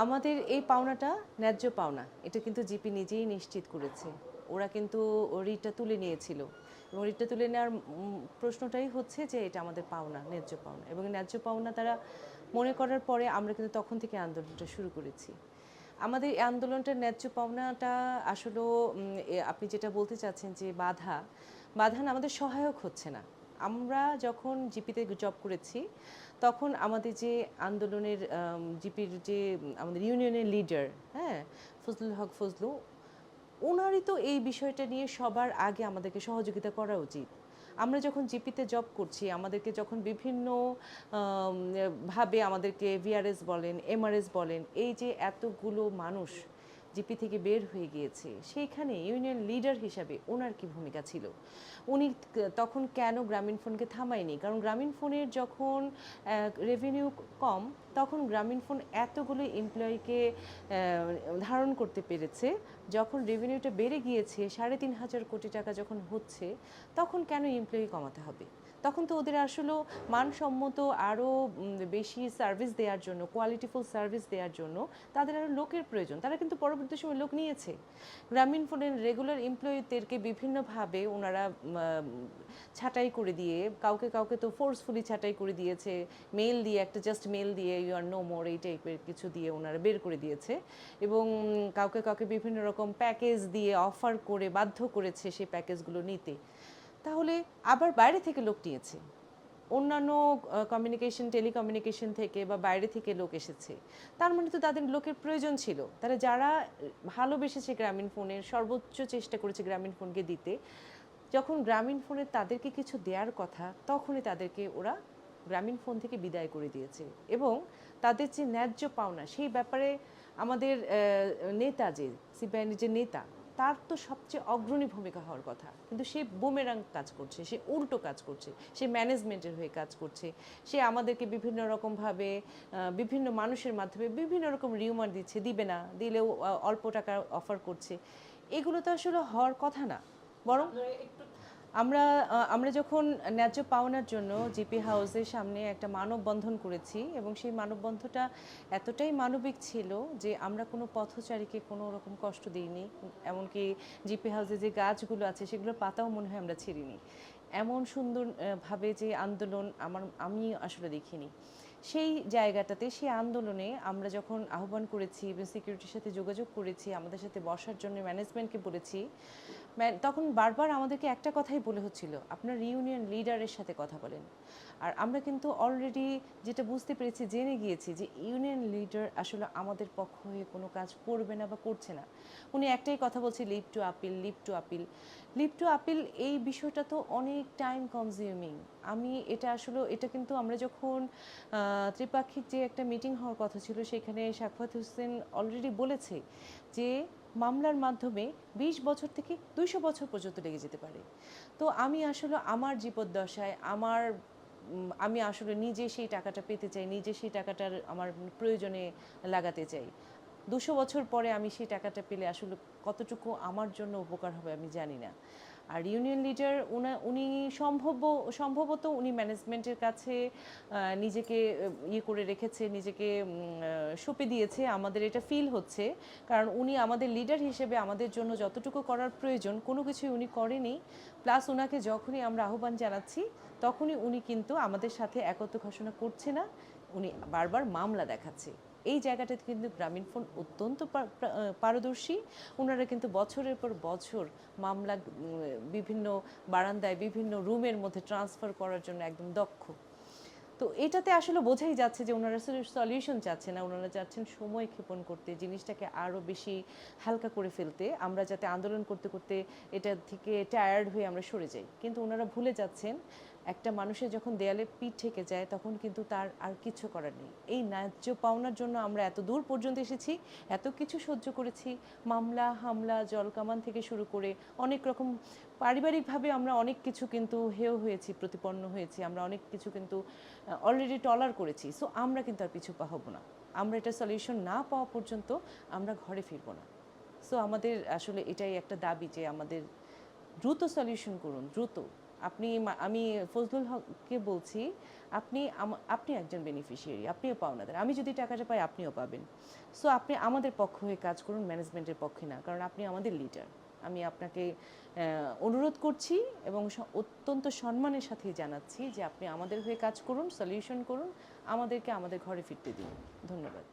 আমাদের এই পাওনাটা ন্যায্য পাওনা, এটা কিন্তু জিপি নিজেই নিশ্চিত করেছে। ওরা কিন্তু রিটটা তুলে নিয়েছিল এবং রিটটা তুলে নেওয়ার প্রশ্নটাই হচ্ছে যে এটা আমাদের পাওনা, ন্যায্য পাওনা, এবং ন্যায্য পাওনা তারা মনে করার পরে আমরা কিন্তু তখন থেকে আন্দোলনটা শুরু করেছি। আমাদের এই আন্দোলনটার ন্যায্য পাওনাটা আসলেও আপনি যেটা বলতে চাচ্ছেন যে বাধা না, আমাদের সহায়ক হচ্ছে না। আমরা যখন জিপিতে জব করেছি তখন আমাদের যে আন্দোলনের জিপির যে আমাদের ইউনিয়নের লিডার, হ্যাঁ, ফজলুল হক ফজলু, ওনারই তো এই বিষয়টা নিয়ে সবার আগে আমাদেরকে সহযোগিতা করা উচিত। আমরা যখন জিপিতে জব করছি, আমাদেরকে যখন বিভিন্ন ভাবে আমাদেরকে ভিআরএস বলেন, এমআরএস বলেন, এই যে এতগুলো মানুষ জিপি থেকে বের হয়ে গিয়েছে, সেইখানে ইউনিয়ন লিডার হিসাবে ওনার কি ভূমিকা ছিল? উনি তখন কেন গ্রামীণ ফোনকে থামায়নি? কারণ গ্রামীণ ফোনের যখন রেভিনিউ কম, তখন গ্রামীণ ফোন এতগুলো এমপ্লয়িকে ধারণ করতে পেরেছে। যখন রেভিনিউটা বেড়ে গিয়েছে ৩,৫০০ কোটি টাকা যখন হচ্ছে, তখন কেন এমপ্লয়ি কমাতে হবে? তখন তো ওদের আসলেও মানসম্মত আরও বেশি সার্ভিস দেওয়ার জন্য, কোয়ালিটিফুল সার্ভিস দেওয়ার জন্য তাদের আরও লোকের প্রয়োজন। তারা কিন্তু পরবর্তী সময় লোক নিয়েছে। গ্রামীণ ফোনের রেগুলার এমপ্লয়িদেরকে বিভিন্নভাবে ওনারা ছাঁটাই করে দিয়ে, কাউকে তো ফোর্সফুলি ছাঁটাই করে দিয়েছে, মেল দিয়ে, একটা জাস্ট মেল দিয়ে ইউ আর নো মোর এই টাইপের কিছু দিয়ে ওনারা বের করে দিয়েছে, এবং কাউকে বিভিন্ন রকম প্যাকেজ দিয়ে অফার করে বাধ্য করেছে সেই প্যাকেজগুলো নিতে। তাহলে আবার বাইরে থেকে লোক নিয়েছে, অন্যান্য কমিউনিকেশন, টেলিকমিউনিকেশন থেকে বা বাইরে থেকে লোক এসেছে। তার মানে তো তাদের লোকের প্রয়োজন ছিল। তারা যারা ভালোবেসেছে গ্রামীণ ফোনের, সর্বোচ্চ চেষ্টা করেছে গ্রামীণ ফোনকে দিতে, যখন গ্রামীণ ফোনে তাদেরকে কিছু দেওয়ার কথা, তখনই তাদেরকে ওরা গ্রামীণ ফোন থেকে বিদায় করে দিয়েছে। এবং তাদের যে ন্যায্য পাওনা, সেই ব্যাপারে আমাদের নেতা, যে সিপিআইএমের যে নেতা, তার তো সবচেয়ে অগ্রণী ভূমিকা হওয়ার কথা, কিন্তু সে বুমেরাং কাজ করছে, সে উল্টো কাজ করছে, সে ম্যানেজমেন্টের হয়ে কাজ করছে। সে আমাদেরকে বিভিন্ন রকমভাবে বিভিন্ন মানুষের মাধ্যমে বিভিন্ন রকম রিউমার দিচ্ছে, দিবে না, দিলেও অল্প টাকা অফার করছে। এগুলো তো আসলে হওয়ার কথা না। বরং আমরা আমরা যখন ন্যায্য পাওনার জন্য জিপি হাউসের সামনে একটা মানববন্ধন করেছি, এবং সেই মানববন্ধনটা এতটাই মানবিক ছিল যে আমরা কোনো পথচারীকে কোনো রকম কষ্ট দিইনি। এমনকি জিপি হাউসে যে গাছগুলো আছে সেগুলোর পাতাও মনে হয় আমরা ছিঁড়িনি। এমন সুন্দর ভাবে যে আন্দোলন আমি আসলে দেখিনি। সেই জায়গাটাতে, সেই আন্দোলনে আমরা যখন আহ্বান করেছি এবং সিকিউরিটির সাথে যোগাযোগ করেছি, আমাদের সাথে বসার জন্য ম্যানেজমেন্টকে বলেছি, তখন বারবার আমাদেরকে একটা কথাই বলে হচ্ছিল, আপনার ইউনিয়ন লিডারের সাথে কথা বলেন। আর আমরা কিন্তু অলরেডি যেটা বুঝতে পেরেছি, জেনে গিয়েছি যে ইউনিয়ন লিডার আসলে আমাদের পক্ষ হয়ে কোনো কাজ করবে না বা করছে না। উনি একটাই কথা বলছে, leave to appeal, leave to appeal, leave to appeal. এই বিষয়টা তো অনেক টাইম কনজিউমিং। এটা কিন্তু আমরা যখন ত্রিপাক্ষিক যে একটা মিটিং হওয়ার কথা ছিল, সেখানে সাখাওয়াত হোসেন অলরেডি বলেছে যে মামলার মাধ্যমে ২০ বছর থেকে ২০০ বছর পর্যন্ত লেগে যেতে পারে। তো আমি আসলে আমার জীবদ্দশায় আমি আসলে নিজে সেই টাকাটা পেতে চাই, নিজে সেই টাকাটার আমার প্রয়োজনে লাগাতে চাই। ২০০ বছর পরে আমি সেই টাকাটা পেলে আসলে কতটুকু আমার জন্য উপকার হবে আমি জানি না। আর ইউনিয়ন লিডার উনি সম্ভবত উনি ম্যানেজমেন্টের কাছে নিজেকে ইয়ে করে রেখেছে, নিজেকে সঁপে দিয়েছে, আমাদের এটা ফিল হচ্ছে। কারণ উনি আমাদের লিডার হিসেবে আমাদের জন্য যতটুকু করার প্রয়োজন কোনো কিছুই উনি করেনি। প্লাস ওনাকে যখনই আমরা আহ্বান জানাচ্ছি, তখনই উনি কিন্তু আমাদের সাথে একত্র ঘোষণা করছে না, উনি বারবার মামলা দেখাচ্ছে। এই জায়গাটাতে কিন্তু গ্রামীণ ফোন অত্যন্ত পারদর্শী। ওনারা কিন্তু বছরের পর বছর মামলা বিভিন্ন বারান্দায়, বিভিন্ন রুমের মধ্যে ট্রান্সফার করার জন্য একদম দক্ষ। তো এটাতে আসলে বোঝাই যাচ্ছে যে ওনারা সলিউশন চাচ্ছে না, ওনারা চাচ্ছেন সময় ক্ষেপণ করতে, জিনিসটাকে আরও বেশি হালকা করে ফেলতে, আমরা যাতে আন্দোলন করতে করতে এটা থেকে টায়ার্ড হয়ে আমরা সরে যাই। কিন্তু ওনারা ভুলে যাচ্ছেন, একটা মানুষের যখন দেয়ালে পিঠ ঠেকে যায় তখন কিন্তু তার আর কিছু করার নেই। এই ন্যায্য পাওনার জন্য আমরা এত দূর পর্যন্ত এসেছি, এত কিছু সহ্য করেছি, মামলা হামলা, জলকামান থেকে শুরু করে অনেক রকম পারিবারিকভাবে আমরা অনেক কিছু কিন্তু হেয় হয়েছি, প্রতিপন্ন হয়েছি, আমরা অনেক কিছু কিন্তু অলরেডি টলার করেছি। সো আমরা কিন্তু আর পিছু পা হব না। আমরা এটা সলিউশন না পাওয়া পর্যন্ত আমরা ঘরে ফিরবো না। সো আমাদের আসলে এটাই একটা দাবি যে আমাদের দ্রুত সলিউশন করুন, দ্রুত। আমি ফজলুল হককে বলছি, আপনি একজন বেনিফিশিয়ারি, আপনিও পাওনাদার। আমি যদি টাকাটা পাই আপনিও পাবেন। সো আপনি আমাদের পক্ষ হয়ে কাজ করুন, ম্যানেজমেন্টের পক্ষে না, কারণ আপনি আমাদের লিডার। আমি আপনাকে অনুরোধ করছি এবং অত্যন্ত সম্মানের সাথেই জানাচ্ছি যে আপনি আমাদের হয়ে কাজ করুন, সলিউশন করুন, আমাদেরকে আমাদের ঘরে ফিরতে দিন। ধন্যবাদ।